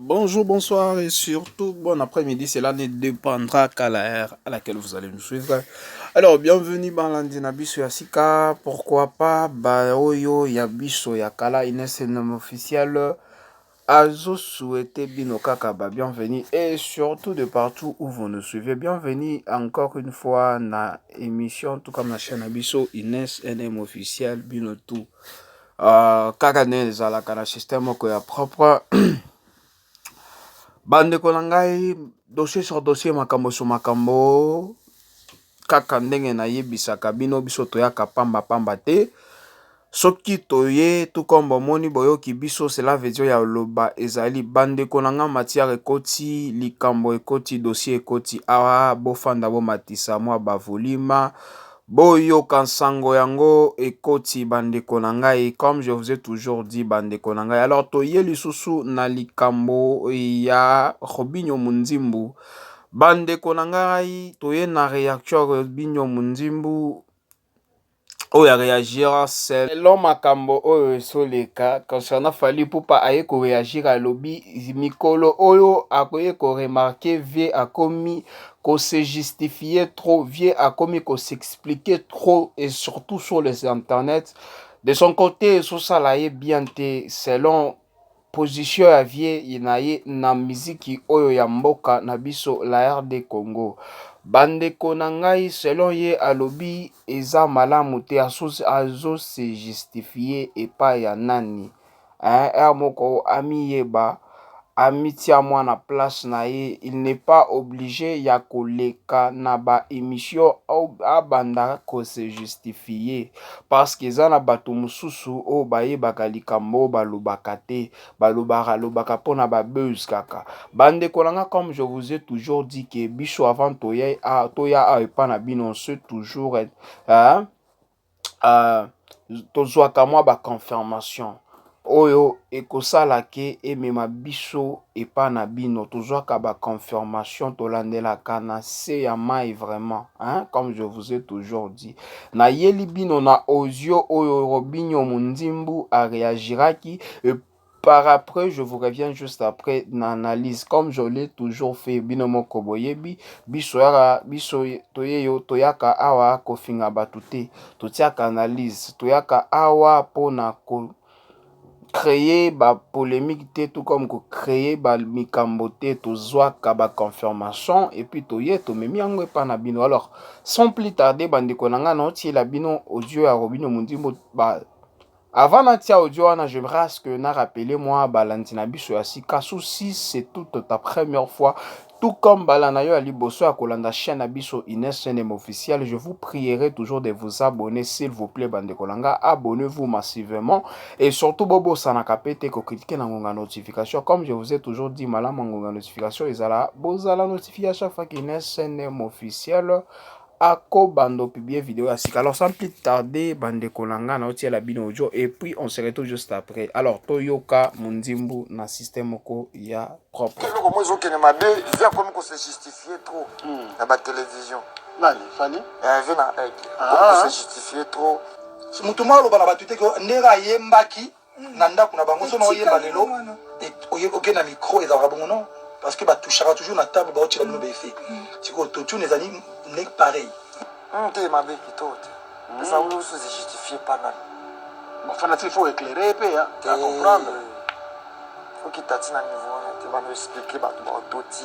Bonjour, bonsoir et surtout bon après-midi. Cela ne dépendra qu'à la heure à laquelle vous allez nous suivre. Alors, bienvenue dans l'Andinabiso Yasika. Pourquoi pas Baoyo Yabiso Yakala Inès nom officiel. Azo souhaité Bino Kakaba. Bienvenue et surtout de partout où vous nous suivez. Bienvenue encore une fois dans l'émission, tout comme la chaîne Abiso Inès NM officiel Bino tout. Kaka ne ezalaka na système moko ya propre. Bande konangai dossier sur dossier makambo sur makambo kaka ndenge na yebisaka bino biso toyaka pamba pamba te soki toye tout comme bomoni boyoki biso cela veut dire ya loba ezali bande konanga matière ekoti likambo ekoti dossier ekoti awa bofanda bo matisa mwa bavolima boyoka nsango yango ekoti bandeko na ngai comme je vous ai toujours dit bandeko na ngai. Alors toye lisusu na likambo ya Robinho Munzimbu bandeko na ngai toye na réaction Robinho Munzimbu oyo réagir selon makambo oyo esoleka concernant Fally Ipupa aye ko réagir à lobby mikolo oyo akoye ko remarquer vie akomi qu'on se justifier trop, vieux a commis qu'on s'expliquer trop et surtout sur les internets. De son côté, sur ça là bien te selon position ya vieux inaye na muziki oyo ya mboka na biso la RD Congo. Bandeko na ngai selon ye alobi eza malamu te azo se justifier epa ya nani. Moko ami yeba amitia mwana place na ye, il n'est pas obligé ya koleka na ba émission abanda ko se justifier parce que za na bato mususu o bayebaka likambo balobaka te balobaka pona ba buzz kaka. Bande kolanga comme je vous ai toujours dit que biso avant toya a epa na bino c'est toujours tozwaka mwa ba confirmation oyo ekosala ke emema biso epa na bino tozwaka ba confirmation tolandelaka na se ya mai vraiment comme je vous ai toujours dit na yeli bino na audio oyo Robinho Munzimbu a réagiraki par après je vous reviens juste après l'analyse comme je l'ai toujours fait bino moko boyebi biso toyaka awa kofinga batu te totiaka analyse toyaka awa pona ko créer ba polémique te tout comme ko créer ba mikambo te tozwaka ba confirmation et puis toye to memi yango epa na bino. Alors sans plus tarder bandeko na nga na otiela bino audio ya Robinho Munzimbu avant na tia audio wana j'aimerais que na rappeler moi balandi na biso ya sika souci c'est toute ta première fois tout comme balanayo ali bosso à kolanda chaîne abiso Inès NM officiel, je vous prierai toujours de vous abonner s'il vous plaît bande kolanga, abonnez-vous massivement et surtout bobo sanaka pete ko critiquer na ngonga notification comme je vous ai toujours dit malamu ngonga notification ezala bozala notifier à chaque fois qu'Inès NM officiel ako bando publier vidéo à sika. Alors sans plus tarder bande kolanga na otia la bino audio et puis on se retrouve juste après. Alors toyoka Munzimbu na système ko ya propre moi ils ont qu'une mabe vient comme qu'on se justifier trop à la télévision nani Fally vena comme se justifier trop mutu mwa loba na batute ko ndera yembaki na ndako na bango so na yemba lelo et oke na micro ezalaka bongo non parce que batouchera toujours na table baotira bino befe siko totune ezali nek pareil te mabe kitote ça vous se justifier pas mal enfin il faut éclairer pe à comprendre faut qu'il t'attire à niveau tu vas nous expliquer bah toti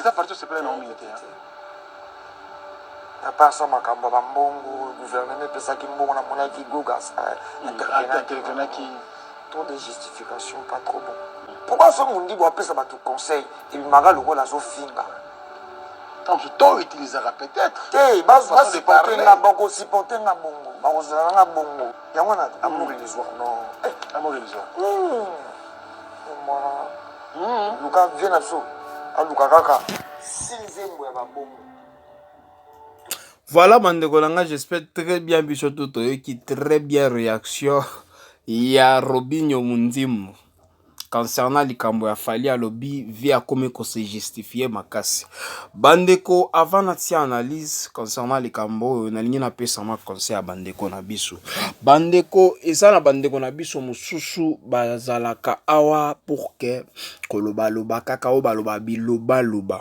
ça partout c'est plein non militaire à part ça makambo bambongo gouvernement pesa ki mbongo na mona ki gogas intervenant qui trop de justification pas trop bon pourquoi ça on dit bon pesa ba tout conseil et maga le rôle azo finga tant que toi utilisera peut-être bas supporter na bongo supporter na bongo ba ozala na bongo ya wana amour les soirs non amour les soirs moi luka vient na so aluka kaka sinzembo ya bongo. Voilà bandeko langa, j'espère très bien biso toto qui très bien réaction ya Robinho Munzimbu. concernant likambo ya Fally alobi vie akomi ko se justifier makasi. Bandeko avant na tia analyse concernant likambo nalingi na pesa ma conseil ya bandeko na biso. Bandeko eza na bandeko na biso mususu bazalaka awa pour que koloba loba kaka o baloba biloba loba.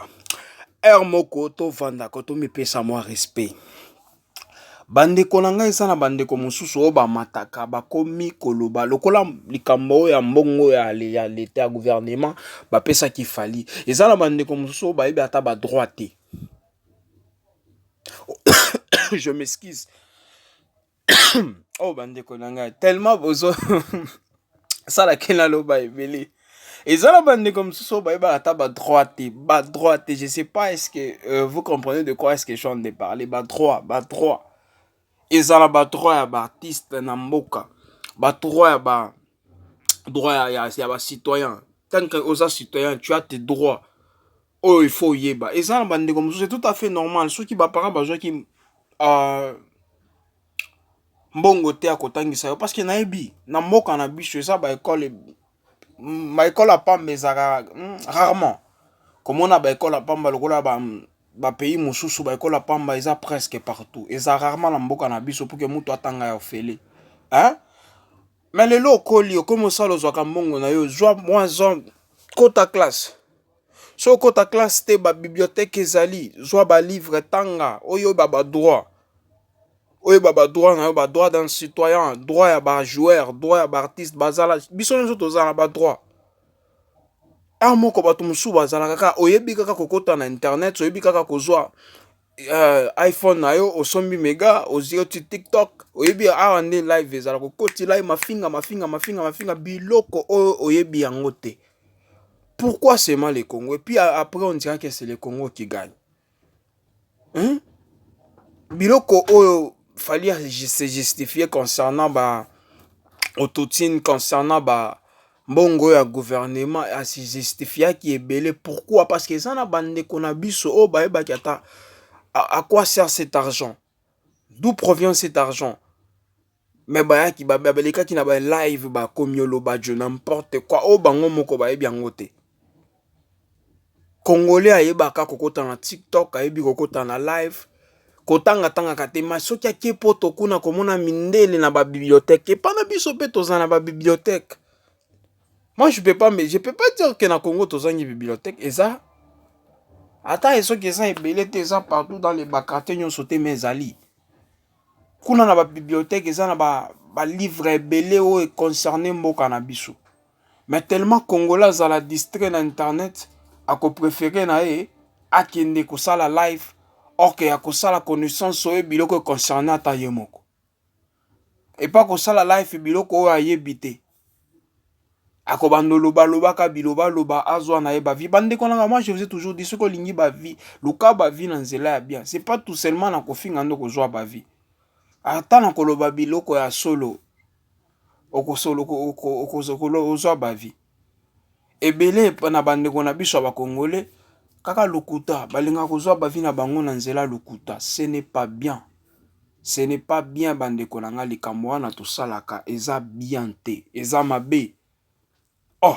Moko to vanda ko to mi pesa moi respect. Bandeko na ngai eza na bandeko mosusu o ba mataka bakomi koloba lokola likambo ya mbongo ya l'état ya gouvernement ba pesa ki Fally. Eza na bandeko mosusu ba yebi ata ba droite. Je m'excuse. Oh bandeko na ngai tellement bozo ça la kena loba ebele. Eza na bandeko mosusu ba yebi ata ba droite, je sais pas est-ce que vous comprenez de quoi est-ce que je suis en train de parler, ba droit. Eza na ba droit ya ba artiste na mboka, ba droit ya ba droit ya ba citoyen. Tant que oza citoyen, tu as tes droits. Oh, il faut yeba. Eza na bandeko mosusu c'est tout à fait normal. Ceux qui ba parents ba joie qui mbongo te akotangisa yo parce que nayebi na mboka na biso eza ba école a pamba ezaka rarement. Comme on a ba école a pamba lokola ba pays mosusu ba école a pamba eza presque partout. Eza rarement na mboka na biso pour que mutu atanga ya ofele. Hein? Mais lelo okoli okomo sala ozwaka mbongo na yo zwa moins kota classe. So kota classe te ba bibliothèque ezali zwa ba livre tanga oyo ba droit. Oyo ba droit na yo ba droit d'un citoyen, droit ya ba joueur, droit ya ba artiste bazala biso nzo tozala ba droit. Moko bato musu bazala kaka oyebi kaka kokota na internet, oyebi kaka kozwa iPhone na yo osombi mega ozio ti TikTok, oyebi nde live ezala kokoti live mafinga biloko oyebi yango te. Pourquoi c'est mal le Congo? Et puis après on dirait que c'est le Congo qui gagne. Hein? Biloko Fally se justifier concernant ba autotune, concernant ba mbongo ya gouvernement a se justifier qui est belé. Pourquoi? Parce que ça na bande qu'on a biso ba ata à quoi sert cet argent? D'où provient cet argent? Mais ba ki ba beleka ki na ba live ba komiolo ba je n'importe quoi bango moko ba yebi te. Congolais ayebaka kokota na TikTok, ayebi kokota na live. Kotanga katema soki ake poto kuna komona mindele na ba bibliothèque. Et pas na biso pe toza na ba bibliothèque. Moi je peux pas dire que na Congo toza une bibliothèque et ça ata eso que ça ebele te ça partout dans les quartiers nyon sauté mes ali. Kuna na ba bibliothèque eza na ba livre ebele o concerné mboka na biso. Mais tellement Congolais za la distrait na internet ako préféré na akende ko sala live. Or que ya kosala connaissance oyo biloko concerné ata ye moko. Et pas kosala life biloko oyo ayebi te. Ako bando loba ka biloba loba azwa na ye ba vie. Bande konanga moi je vous ai toujours dit ce que lingi ba vie, luka ba vie na nzela ya bien. C'est pas tout seulement na kofinga ndo kozwa ba vie. Ata na koloba biloko ya solo. Okosolo ozwa ba vie. Ebele na bande kona biso ba Congolais. Kaka lokuta, balinga kozwa bavi na bango na nzela lokuta. Ce n'est pas bien. Ce n'est pas bien bandeko na nga likambo wana tosalaka eza bien te. Eza mabe. Oh.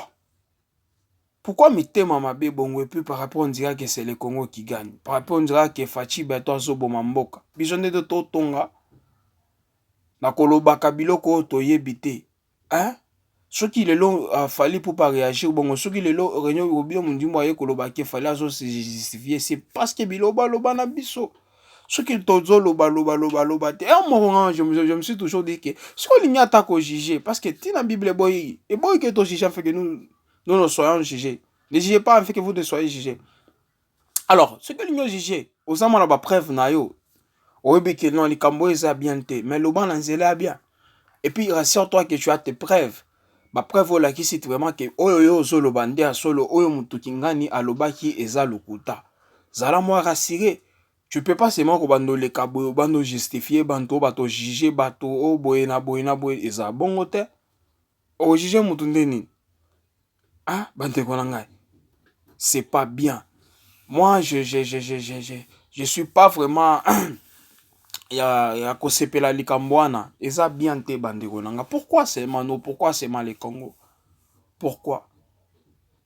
Pourquoi mitema mabe bongo et puis par rapport on dirait que c'est le Congo qui gagne. Par rapport on dirait que Fachi beto azoboma mboka. Biso nde to tonga. Na kolobaka biloko toyebi te. Hein? Ce qui est là, Fally pour pas réagir. Bon, ce qui est là, réunion au bien, mon dieu, moi, koloba qui Fally à se justifier. C'est parce que biloba loba na biso. Ce qui est tozo loba. Et à un moment, je me suis toujours dit que ce qu'on y attaque au juger, parce que tu la Bible boy, et boy que ton juge fait que nous soyons jugés. Ne jugez pas en fait que vous ne soyez jugés. Alors, ce que nous juger, aux amants la preuve na yo. Oui, que non, les cambois a bien te, mais loba n'anzela bien. Et puis rassure-toi que tu as tes preuves. Ba preuve la ki c'est vraiment que oyo solo bande a solo oyo mutukingani alobaki eza lokuta. Zala moi rassuré. Tu peux pas seulement ko bando le kabo bando justifier banto bato juger bato o boyena eza bongo te. O juger mutu ndeni. Ah bande ko ngai. C'est pas bien. Moi je suis pas vraiment ya kosepela likambo eza bien te bandeko nanga. Pourquoi c'est mano? Pourquoi c'est mal le Congo? Pourquoi?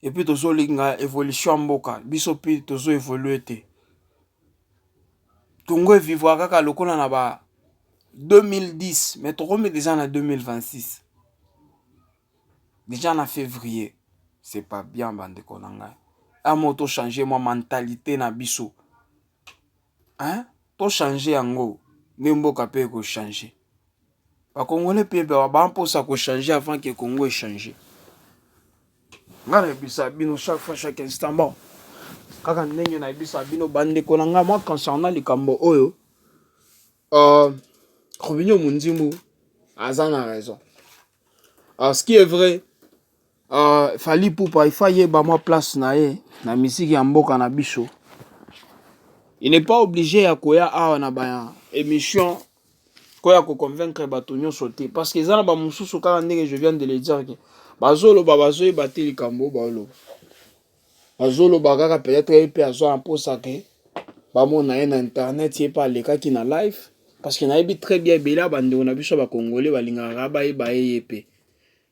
et puis tozo linga évolution mboka biso pi tozo évoluer te tongo vivre kaka lokola na ba 2010 mais tokomi déjà na 2026 déjà en février c'est pas bien bandeko na ngai amo to changer moi mentalité na biso hein to changer yango ne mboka pe ko changer ba congolais pe ba mposa ko changer avant que Congo changer ngana bisa bino chaque fois chaque instant bon kaka ndenge na bisa bino bandeko na ngai moi concernant likambo oyo Robinho Mundimbu Azan a raison. Ce qui est vrai, Fally Ipupa, il faut y avoir place na musique ya mboka na biso. Il n'est pas obligé à koya na ba émission koya ko convaincre batonyo sauter parce que ça na ba mususu kaka ndenge je viens de le dire que bazolo bazoy bateli kambo baolo. Bazolo kaka peut-être pe azo en posa ke ba mona na internet y pas le cas qui na live. Parce que naïbi très bien bela bande on a vu sur ba congolais balinga raba ba yepe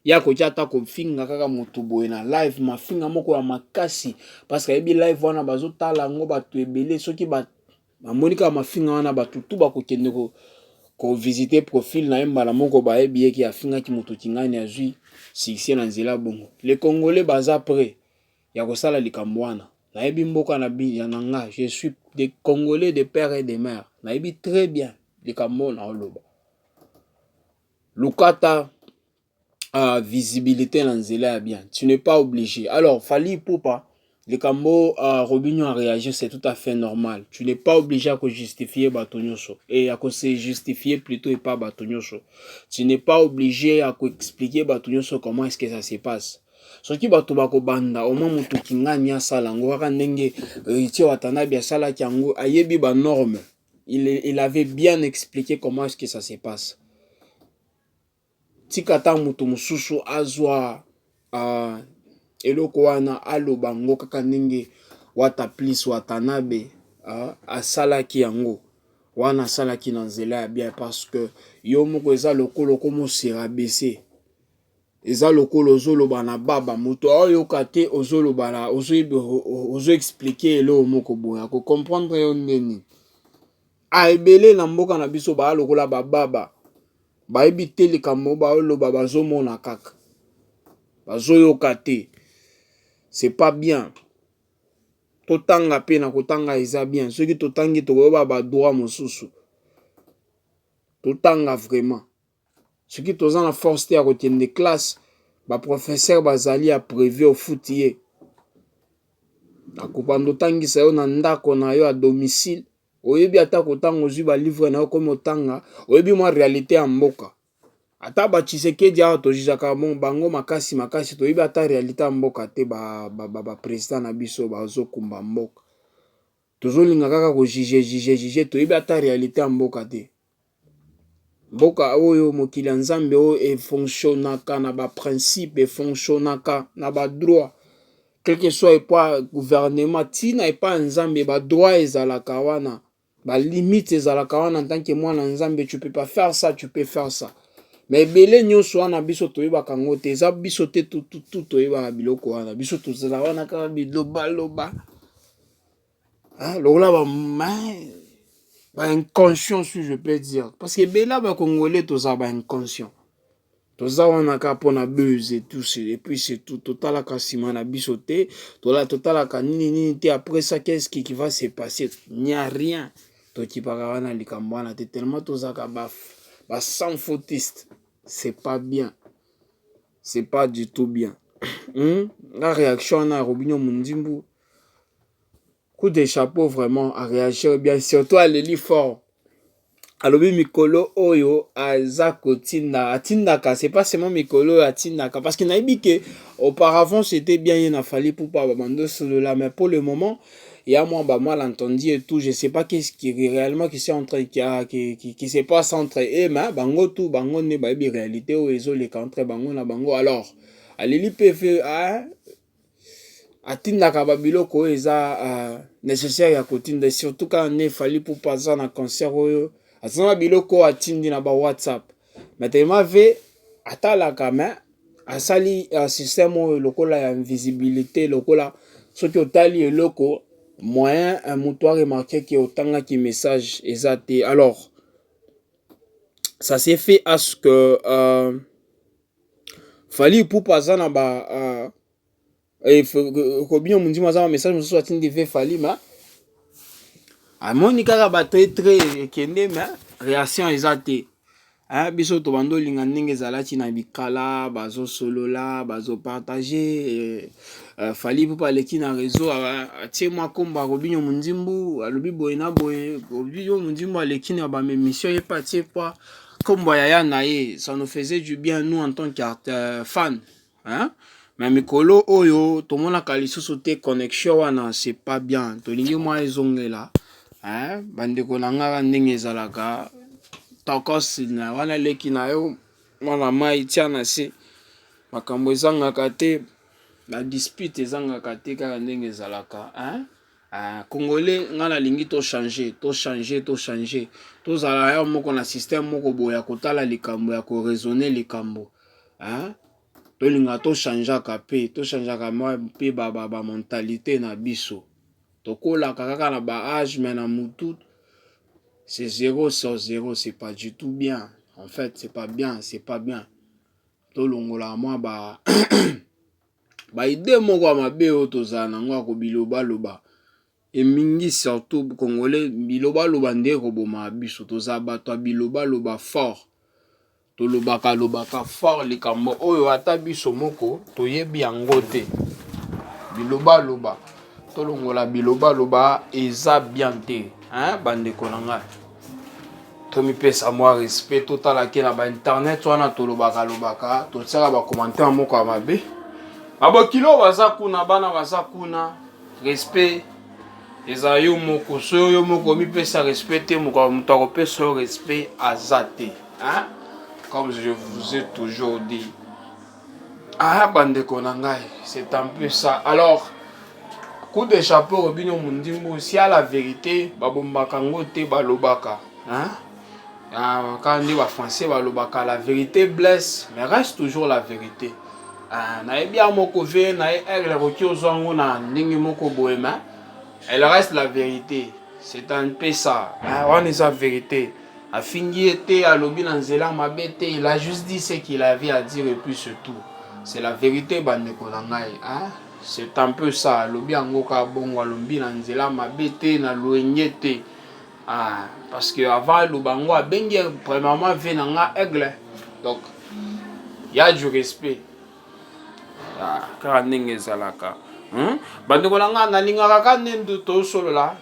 ya ko chata ko finga kaka motubo na live ma finga moko ya makasi parce que yebi live wana bazo tala ngo batu ebele soki ba monika ma finga wana batu tout ba ko kende ko visiter profil na mbala moko ba yebi ki afinga ki moto kingani azui succès na nzela bongo les congolais baza prêt ya ko sala likambo wana naïbi mboka na bi ya nanga je suis des congolais de père et de mère naïbi très bien les Cameroun na oloba Lukata visibilité na nzela bien tu n'es pas obligé alors Fally Ipupa les Cameroun Robinho a réagi c'est tout à fait normal tu n'es pas obligé à justifier batonyoso et à se justifier plutôt et pas batonyoso tu n'es pas obligé à expliquer batonyoso comment est-ce que ça se passe soki bato bako banda au moins mutu kingani asala ngo kaka ndenge Richie Watanabe asala kyango ayebi ba norme. Il avait bien expliqué comment est-ce que ça se passe. Tikata mutu mususu azwa eloko wana aloba ngo kaka ndenge Wata Please Watanabe asalaki yango wana asalaki na nzela ya bien parce que yo moko eza lokolo komo sera baissé eza lokolo ozoloba na baba mutu oyo kate ozoloba la ozo expliquer elo moko boya ko comprendre yo ndeni ebele na mboka na biso ba lokola bababa ba ebite likambo ba oloba bazomona kaka bazoyoka te c'est pas bien totanga pe na kotanga eza bien soki totangi tokoyoba ba droit mosusu totanga vraiment soki toza na force te ya kotende classe ba professeur bazali a prévu au foutier akopando tangisa yo na ndako na yo à domicile oyebi ata kotanga ozwi ba livre na yo comme otanga oyebi mwa réalité ya mboka ata ba Tshisekedi awa tojizaka bon bango makasi toyebi ata réalité ya mboka te ba président na biso bazokumba mboka tozolinga kaka ko juger toyebi ata réalité ya mboka te mboka oyo mokili ya nzambe oyo efonctionnaka na ba principe efonctionnaka na ba droit quel que soit pas gouvernement tina et pas nzambe ba droit ezalaka wana ba limite ezalaka wana en tant que mwana nzambe tu peux pas faire ça tu peux faire ça mais belé nyonso wana biso toyebaka ngo te eza biso te tout toyebaka biloko wana biso tozala wana kaka loba lokola ba inconscient si je peux dire parce que bela ba congolais toza ba inconscient toza wana ka pona buzz et tout et puis c'est tout totalaka sima na biso te totalaka nini te après ça qu'est-ce qui va se passer il n'y a rien tokipaka wana likambo wana te tellement tozaka ba sans fautiste c'est pas bien c'est pas du tout bien la réaction na Robinho Mundimbu coup de chapeau vraiment à réagir bien surtout à l'eli fort alobi mikolo oyo azako atindaka c'est pas seulement mikolo atindaka parce que nayebi que auparavant c'était bien yena Fally Ipupa babando solo là mais pour le moment il y a moi ba malentendu et tout je sais pas qu'est-ce qui réellement qui se passe entre eux mais bango tout bango ne ba bi réalité o ezole contre bango na bango alors aleli pf atindaka babiloko eza nécessaire ya kotinda surtout quand ne Fally Ipupa za na concert oyo azana biloko atindi na ba WhatsApp mais tellement ve atalaka mais asali système oyo lokola ya invisibilité lokola soki otali eloko moyen moto a remarqué que otangaki message eza te. Alors ça s'est fait à ce que Fally Ipupa aza na ba kobino mundimo aza na message mosusu atindi ve Fally ma amoni kaka ba très ekende mais réaction eza te. Biso to bando linga ndenge ezalaki na bikala bazo solola bazo partager Fally Ipupa leki na réseau atie mwa komba Robinho Mundimbu alobi boye na boye Robinho Mundimbu aleki na ba émission ye pa tie kwa komba ya na ye. Ça nous faisait du bien nous en tant que fan mais mikolo oyo tomonaka lisusu te connexion wana c'est pas bien tolingi mwa ezongela bandeko na nga ndenge ezalaka takosi na wana leki na yo mwana mai tia na se makambo ezangaka te la dispute ezangaka te kaka ndenge ezalaka congolais nga nalingi to changer tozala yo moko na système moko boya kotala likambo ya ko raisonner likambo tolinga to changeaka pe to changeaka mwa pe ba mentalité na biso tokola kaka na ba âge mais na mutu c'est 0 sur 0, c'est pas du tout bien. En fait, c'est pas bien. Tolongola moi ba idée moko mabe o tozana nango ko biloba loba. Et mingi surtout congolais biloba loba ndeko boma biso toza bato biloba loba fort. Tolobaka fort likambo oyo ata biso moko toyebi yango te. Biloba loba. Tolongola biloba loba eza bien te. Bandeko na ngai tomi pesa moi respect total ke na ba internet wana tolobaka totsaka ba commentaire moko ya mabe abokilo baza kuna bana baza kuna respect eza yo moko so yo moko mi pesa respect te moko muto akopesa respect azate comme je vous ai toujours dit bandeko na ngai c'est un peu ça. Alors coup de chapeau Robinho Mundimbu si à la vérité babombaka ngo te balobaka quand on dit en français balobaka la vérité blesse mais reste toujours la vérité na ebia moko ve na elle roki ozango na ndingi moko boema elle reste la vérité. C'est un peu ça on est la vérité afingi était alobi na nzela mabe te il a juste dit ce qu'il avait à dire et puis c'est tout. C'est la vérité bandeko na ngai c'est un peu ça lobi yango ka bongo lobi na nzela mabete na loengete parce que avant le bango a bengi premièrement venanga aigle donc il y a du respect car ndenge ezalaka bandeko na nga nalingaka ka nendo to solola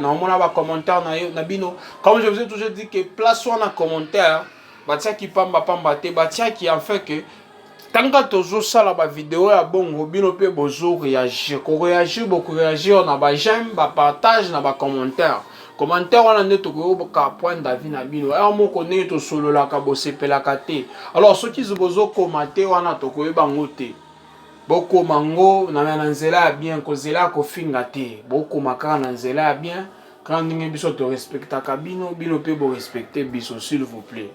na mona ba commentaire na bino comme je vous ai toujours dit que place wana commentaire batia ki pamba te batia ki en fait que tanga tozo sala ba vidéo ya bongo bino pe bozo réagir ko réagir beaucoup réagir na ba j'aime ba partage na ba commentaire wana nde to ka point d'avis na bino moko ne to solola ka bosepela ka te. Alors ceux qui bozo commenter wana to ko yeba ngote boko mango na nzela bien ko zela ko finga te boko makana na nzela bien quand ndenge biso to respecta ka bino pe bo respecter biso s'il vous plaît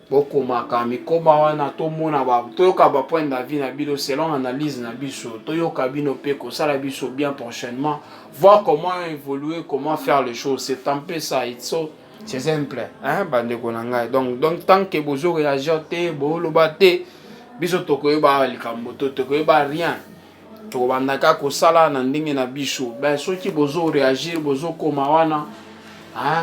boko makami koma wana to mona ba toyoka ba point d'avis na bino selon analyse na biso toyoka bino pe ko sala biso bien prochainement voir comment évoluer comment faire les choses. C'est un peu ça c'est simple bandeko na ngai donc tant que bozo réagir te bo loba te biso tokoyeba likambo tokoyeba rien tokobandaka kosala na ndenge na biso soki bozo réagir bozo koma wana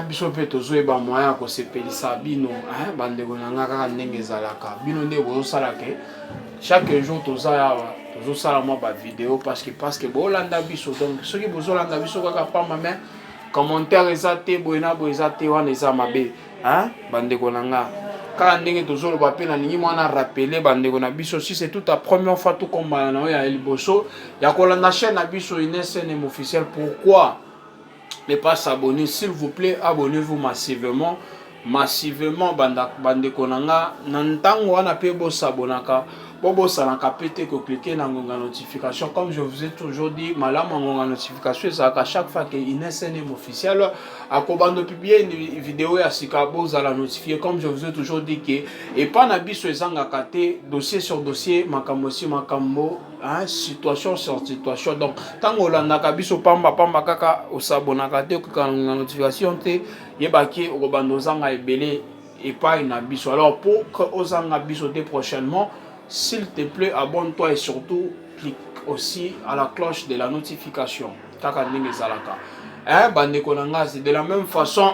biso pe tozoyeba moyen ko sepelisa bino bandeko na nga kaka ndenge ezalaka bino nde bozosala ke chaque jour tozosala mwa ba vidéo parce que bolanda biso donc soki bozolanda biso kaka pamba mais commentaire eza te boye na boye eza te wana eza mabe bandeko na nga kaka ndenge tozoloba pe nalingi mwana rappeler bandeko na biso si c'est toute la première fois tokombana na oyo ya liboso ya kolanda chaîne na biso INSNM officiel. Pourquoi ne pas s'abonner? S'il vous plaît, abonnez-vous massivement bandeko na nga na ntango wana pe bo s'abonaka Bobo Salaka pété que cliquer dans la notification. Comme je vous ai toujours dit, malam en notification, c'est à chaque fois qu'il y a une SNM officielle, à comment de publier une vidéo à Sikabo, vous allez notifier. Comme je vous ai toujours dit que, et pas nabi sur les angakate, dossier sur dossier, makamosi, makambo, hein, situation sur situation. Donc, tant qu'on a kabiso pamba kaka, au sabonakate, quand la notification, yebaki, au bandozanga et belé, et pas une abisso. Alors, pour que aux abisso dès prochainement, s'il te plaît, abonne-toi et surtout clique aussi à la cloche de la notification. C'est de la même façon.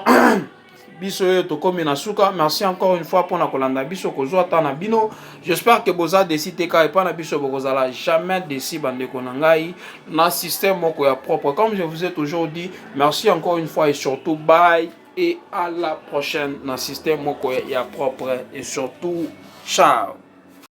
Merci encore une fois pour la kolanda biso kozo atana bino. J'espère que boza décidé ka et pas na biso bokozala jamais décidé bande konangai na système moko ya propre. Comme je vous ai toujours dit, merci encore une fois et surtout bye et à la prochaine dans système moko ya propre et surtout ciao.